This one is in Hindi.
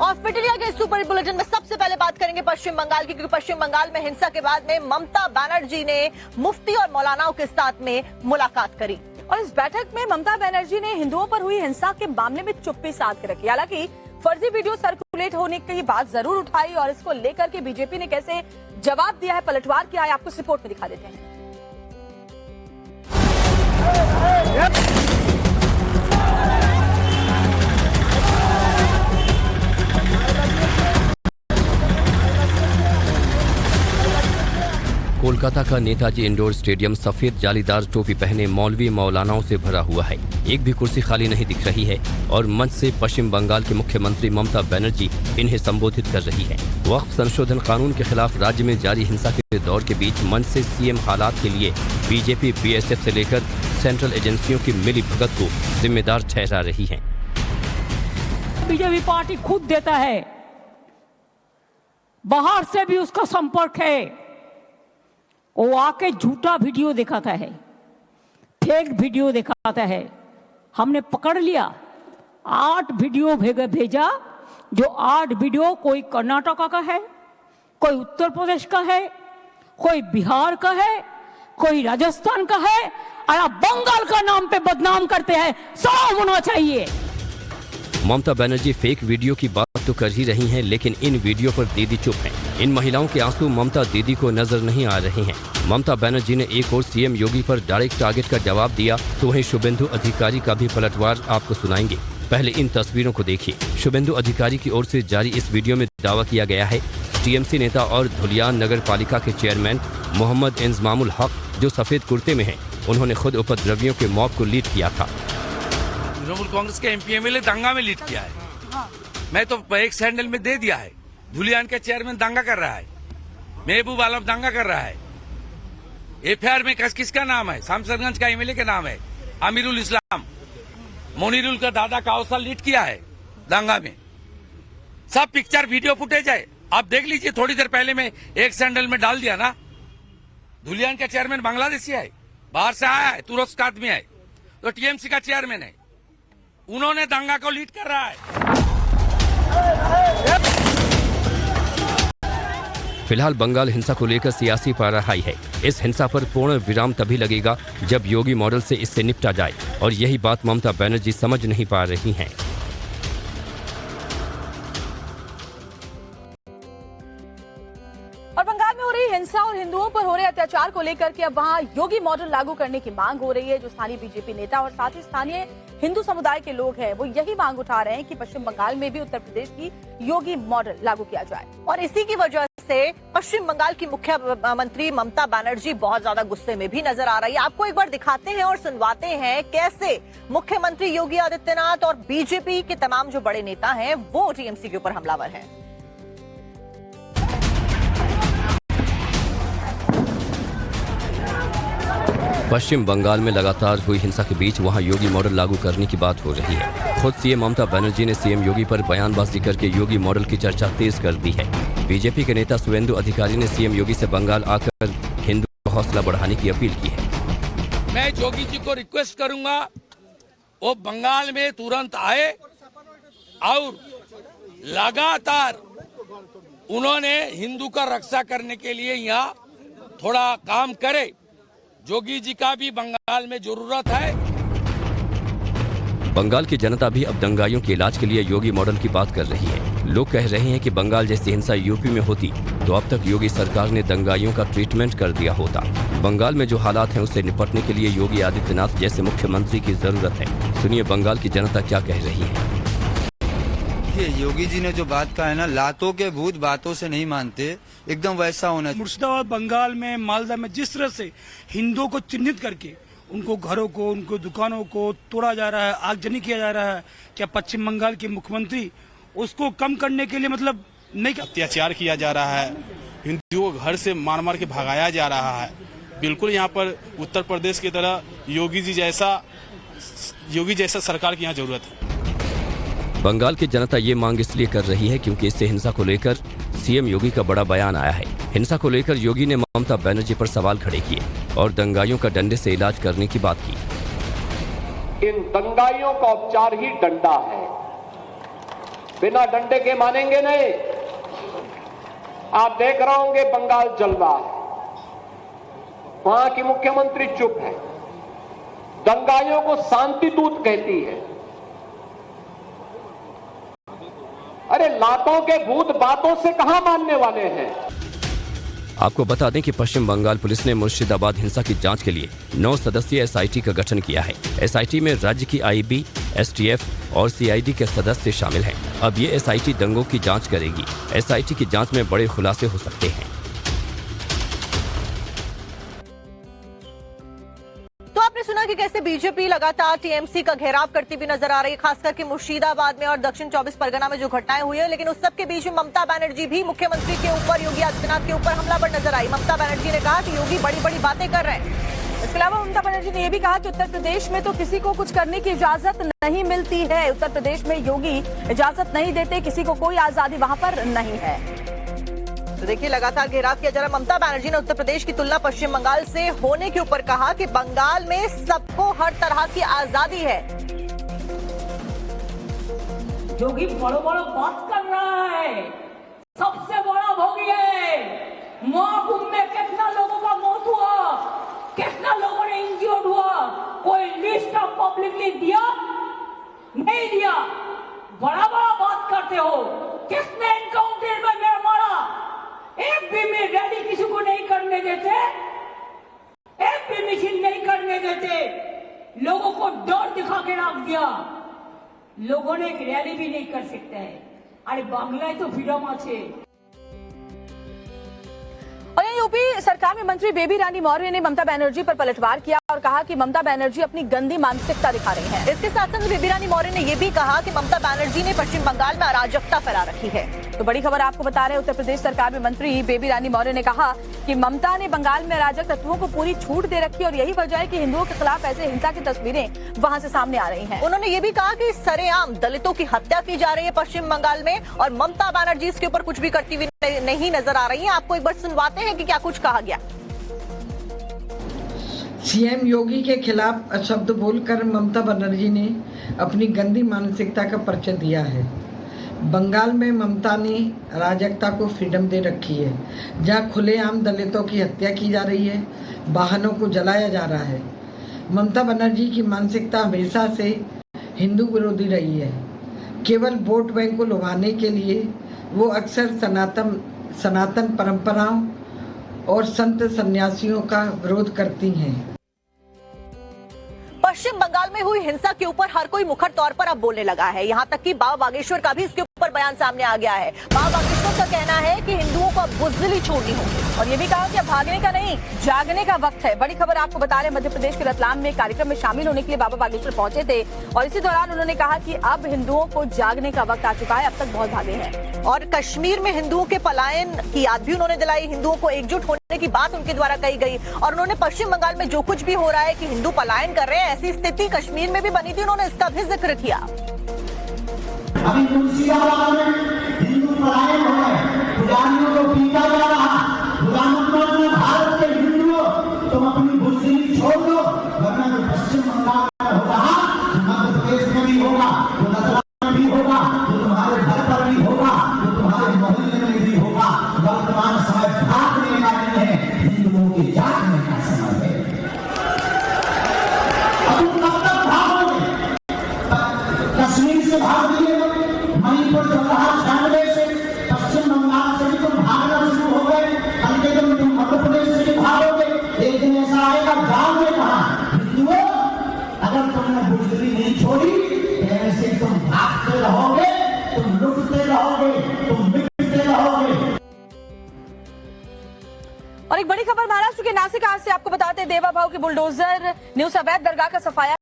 और फिटलिया के सुपर बुलेटिन में सबसे पहले बात करेंगे पश्चिम बंगाल की, क्योंकि पश्चिम बंगाल में हिंसा के बाद में ममता बनर्जी ने मुफ्ती और मौलानाओं के साथ में मुलाकात करी और इस बैठक में ममता बनर्जी ने हिंदुओं पर हुई हिंसा के मामले में चुप्पी साध के रखी। हालांकि फर्जी वीडियो सर्कुलेट होने की बात जरूर उठाई और इसको लेकर के बीजेपी ने कैसे जवाब दिया है, पलटवार किया है, आपको इस रिपोर्ट में दिखा देते हैं। कोलकाता का नेताजी इंडोर स्टेडियम सफेद जालीदार टोपी पहने मौलवी मौलानाओं से भरा हुआ है। एक भी कुर्सी खाली नहीं दिख रही है और मंच से पश्चिम बंगाल के मुख्यमंत्री ममता बनर्जी इन्हें संबोधित कर रही है। वक्फ संशोधन कानून के खिलाफ राज्य में जारी हिंसा के दौर के बीच मंच से सीएम हालात के लिए बीजेपी बीएसएफ से लेकर सेंट्रल एजेंसियों की मिली भगत को जिम्मेदार ठहरा रही है। बीजेपी पार्टी खुद देता है, बाहर से भी उसका संपर्क है। वो आके झूठा वीडियो दिखाता है, फेक वीडियो दिखाता है। हमने पकड़ लिया, 8 वीडियो भेजा, जो 8 वीडियो कोई कर्नाटका का है, कोई उत्तर प्रदेश का है, कोई बिहार का है, कोई राजस्थान का है और आप बंगाल का नाम पे बदनाम करते हैं। सब होना चाहिए। ममता बनर्जी फेक वीडियो की बात तो कर ही रही हैं, लेकिन इन वीडियो पर दीदी चुप हैं। इन महिलाओं के आंसू ममता दीदी को नजर नहीं आ रहे हैं। ममता बनर्जी ने एक और सीएम योगी पर डायरेक्ट टारगेट का जवाब दिया, तो वहीं शुभेंदु अधिकारी का भी पलटवार आपको सुनाएंगे। पहले इन तस्वीरों को देखिए। शुभेंदु अधिकारी की ओर से जारी इस वीडियो में दावा किया गया है टीएमसी नेता और धुलियान नगर पालिका के चेयरमैन मोहम्मद इंजमामुल हक, जो सफेद कुर्ते में है, उन्होंने खुद उपद्रवियों के मॉब को लीड किया था। तृणमूल कांग्रेस के एमपी एमएलए दंगा में लीड किया है। मैं तो एक सैंडल में दे दिया है। धुलियान के चेयरमैन दंगा कर रहा है, महबूब आलम दंगा कर रहा है। एफआईआर में किसका नाम है? शामसरगंज का एमएलए का नाम है आमिरुल इस्लाम। मोनिरुल का दादा काउसा लीड किया है दंगा में। सब पिक्चर वीडियो फुटेज है, आप देख लीजिए। थोड़ी देर पहले मैं एक सैंडल में डाल दिया ना। धुलियान का चेयरमैन बांग्लादेशी है, बाहर से आया है, तुरस्क आदमी है, तो टीएमसी का चेयरमैन है। उन्होंने दंगा को लीड कर रहा है। फिलहाल बंगाल हिंसा को लेकर सियासी पारा हाई है। इस हिंसा पर पूर्ण विराम तभी लगेगा जब योगी मॉडल से इससे निपटा जाए, और यही बात ममता बनर्जी समझ नहीं पा रही हैं। और बंगाल में हो रही हिंसा और हिंदुओं पर हो रहे अत्याचार को लेकर के अब वहां योगी मॉडल लागू करने की मांग हो रही है। जो स्थानीय बीजेपी नेता और साथ ही स्थानीय हिंदू समुदाय के लोग हैं, वो यही मांग उठा रहे हैं कि पश्चिम बंगाल में भी उत्तर प्रदेश की योगी मॉडल लागू किया जाए। और इसी की वजह से पश्चिम बंगाल की मुख्यमंत्री ममता बनर्जी बहुत ज्यादा गुस्से में भी नजर आ रही है। आपको एक बार दिखाते हैं और सुनवाते हैं कैसे मुख्यमंत्री योगी आदित्यनाथ और बीजेपी के तमाम जो बड़े नेता हैं वो टीएमसी के ऊपर हमलावर हैं। पश्चिम बंगाल में लगातार हुई हिंसा के बीच वहां योगी मॉडल लागू करने की बात हो रही है। खुद सीएम ममता बनर्जी ने सीएम योगी पर बयानबाजी करके योगी मॉडल की चर्चा तेज कर दी है। बीजेपी के नेता शुभेंदु अधिकारी ने सीएम योगी से बंगाल आकर हिंदू का हौसला बढ़ाने की अपील की है। मैं योगी जी को रिक्वेस्ट करूंगा, वो बंगाल में तुरंत आए और लगातार उन्होंने हिंदू का रक्षा करने के लिए यहाँ थोड़ा काम करे। योगी जी का भी बंगाल में जरूरत है। बंगाल की जनता भी अब दंगाइयों के इलाज के लिए योगी मॉडल की बात कर रही है। लोग कह रहे हैं कि बंगाल जैसी हिंसा यूपी में होती तो अब तक योगी सरकार ने दंगाइयों का ट्रीटमेंट कर दिया होता। बंगाल में जो हालात हैं उससे निपटने के लिए योगी आदित्यनाथ जैसे मुख्यमंत्री की जरूरत है। सुनिए बंगाल की जनता क्या कह रही है। योगी जी ने जो बात कहा है ना, लातों के भूत बातों से नहीं मानते, एकदम वैसा होना चाहिए। मुर्शिदाबाद, बंगाल में, मालदा में जिस तरह से हिंदुओं को चिन्हित करके उनको घरों को, उनको दुकानों को तोड़ा जा रहा है, आगजनी किया जा रहा है, क्या पश्चिम बंगाल के मुख्यमंत्री उसको कम करने के लिए मतलब नहीं? अत्याचार किया जा रहा है, हिंदुओं को घर से मार मार के भगाया जा रहा है। बिल्कुल यहाँ पर उत्तर प्रदेश की तरह योगी जैसा सरकार की यहाँ जरूरत है। बंगाल की जनता ये मांग इसलिए कर रही है क्योंकि इससे हिंसा को लेकर सीएम योगी का बड़ा बयान आया है। हिंसा को लेकर योगी ने ममता बनर्जी पर सवाल खड़े किए और दंगाइयों का डंडे से इलाज करने की बात की। इन दंगाइयों का उपचार ही डंडा है। बिना डंडे के मानेंगे नहीं। आप देख रहे होंगे बंगाल जल रहा है, वहां की मुख्यमंत्री चुप है, दंगाइयों को शांति दूत कहती है। अरे लातों के भूत बातों से कहां मानने वाले हैं। आपको बता दें कि पश्चिम बंगाल पुलिस ने मुर्शिदाबाद हिंसा की जांच के लिए 9 सदस्यीय एसआईटी का गठन किया है। एसआईटी में राज्य की आईबी, एसटीएफ और सीआईडी के सदस्य शामिल हैं। अब ये एसआईटी दंगों की जांच करेगी। एसआईटी की जांच में बड़े खुलासे हो सकते हैं। तो आपने सुना कि कैसे बीजेपी लगातार टीएमसी का घेराव करती हुई नजर आ रही है, खास करके मुर्शिदाबाद में और दक्षिण 24 परगना में जो घटनाएं हुई है। लेकिन उस सब के बीच में ममता बनर्जी भी मुख्यमंत्री के ऊपर, योगी आदित्यनाथ के ऊपर हमलावर नजर आई। ममता बनर्जी ने कहा कि योगी बड़ी बड़ी बातें कर रहे हैं। इसके अलावा ममता बनर्जी ने यह भी कहा कि उत्तर प्रदेश में तो किसी को कुछ करने की इजाजत नहीं मिलती है। उत्तर प्रदेश में योगी इजाजत नहीं देते, किसी को कोई आजादी वहां पर नहीं है। तो देखिए, लगातार घेराव किया जा रहा है। ममता बनर्जी ने उत्तर प्रदेश की तुलना पश्चिम बंगाल से होने के ऊपर कहा कि बंगाल में सबको हर तरह की आजादी है। योगी बड़ो बड़ो बात कर रहा है, सबसे बड़ा भोगी है। महाकुंभ में कितना लोगों का मौत हुआ, कितना लोगों ने इंजर्ड हुआ, कोई लिस्ट ऑफ पब्लिकली दिया? नहीं दिया। बड़ा बड़ा बात करते हो। किसने एनकाउंटर में मेरा मारा? एक भी में रैली किसी को नहीं करने देते, एक भी मिছিল नहीं करने देते, लोगों को डर दिखा के रख दिया। लोगों ने एक रैली भी नहीं कर सकते हैं। अरे बांग्लादेश तो फ्रीडम আছে। और यहीं यूपी सरकार में मंत्री बेबी रानी मौर्य ने ममता बनर्जी पर पलटवार किया और कहा कि ममता बनर्जी अपनी गंदी मानसिकता दिखा रही हैं। इसके साथ साथ बेबी रानी मौर्य ने यह भी कहा कि ममता बनर्जी ने पश्चिम बंगाल में अराजकता फैला रखी है। तो बड़ी खबर आपको बता रहे हैं, उत्तर प्रदेश सरकार में मंत्री बेबी रानी मौर्य ने कहा कि ममता ने बंगाल में अराजक तत्वों को पूरी छूट दे रखी और यही वजह है कि हिंदुओं के खिलाफ ऐसे हिंसा की तस्वीरें वहां से सामने आ रही हैं। उन्होंने ये भी कहा कि सरेआम दलितों की हत्या की जा रही है पश्चिम बंगाल में और ममता बनर्जी इसके ऊपर कुछ भी करती हुई नहीं नजर आ रही है। आपको एक बार सुनवाते हैं कि क्या कुछ कहा गया। सीएम योगी के खिलाफ अशब्द बोलकर ममता बनर्जी ने अपनी गंदी मानसिकता का परिचय दिया है। बंगाल में ममता ने अराजकता को फ्रीडम दे रखी है, जहां खुलेआम दलितों की हत्या की जा रही है, वाहनों को जलाया जा रहा है। ममता बनर्जी की मानसिकता हमेशा से हिंदू विरोधी रही है। केवल वोट बैंक को लुभाने के लिए वो अक्सर सनातन परंपराओं और संत सन्यासियों का विरोध करती हैं। पश्चिम बंगाल में हुई हिंसा के ऊपर हर कोई मुखर तौर पर अब बोलने लगा है। यहाँ तक कि बाबा बागेश्वर का भी इसके ऊपर बयान सामने आ गया है। बाबा बागेश्वर का कहना है कि हिंदुओं को अब बुजदिली छोड़नी होगी और ये भी कहा कि अब भागने का नहीं, जागने का वक्त है। बड़ी खबर आपको बता रहे हैं, मध्य प्रदेश के रतलाम में कार्यक्रम में शामिल होने के लिए बाबा बागेश्वर पहुंचे थे और इसी दौरान उन्होंने कहा कि अब हिंदुओं को जागने का वक्त आ चुका है, अब तक बहुत भागे हैं। और कश्मीर में हिंदुओं के पलायन की याद भी उन्होंने दिलाई। हिंदुओं को एकजुट होने की बात उनके द्वारा कही गई और उन्होंने पश्चिम बंगाल में जो कुछ भी हो रहा है कि हिंदू पलायन कर रहे हैं, ऐसी स्थिति कश्मीर में भी बनी थी, उन्होंने इसका भी जिक्र किया। अभी मुर्शिदाबाद में हिंदू पलायन हो गए, पुजारियों को पीटा जा रहा। प्रधानमंत्री ने भारत के हिंदुओं तुम अपनी बुजदिली छोड़ दो, वरना जो पश्चिम बंगाल में हो रहा, मध्य प्रदेश में भी होगा, तो रतलाम में भी होगा, तो तुम्हारे घर पर भी होगा, तो तुम्हारे मोहल्ले में भी होगा। वर्तमान समय भागने का नहीं है, हिंदुओं के जागने का समय है। अब तुम कब तक भागोगे? कश्मीर से भाग दिए, मणिपुर चल रहा 96 से, पश्चिम बंगाल से भी तुम भागना शुरू हो गए, कल के दिन तुम मध्य प्रदेश से भी भागोगे। एक दिन ऐसा आएगा, गांव में कहा हिंदुओं अगर तुमने बुजदिली नहीं छोड़ी तो ऐसे तुम भागते रहोगे, तुम लुटते रहोगे, तुम मिटते रहोगे। और एक बड़ी खबर महाराष्ट्र के नासिक आज से आपको बताते हैं, देवा भाव के बुलडोजर न्यू अवैध दरगाह का सफाया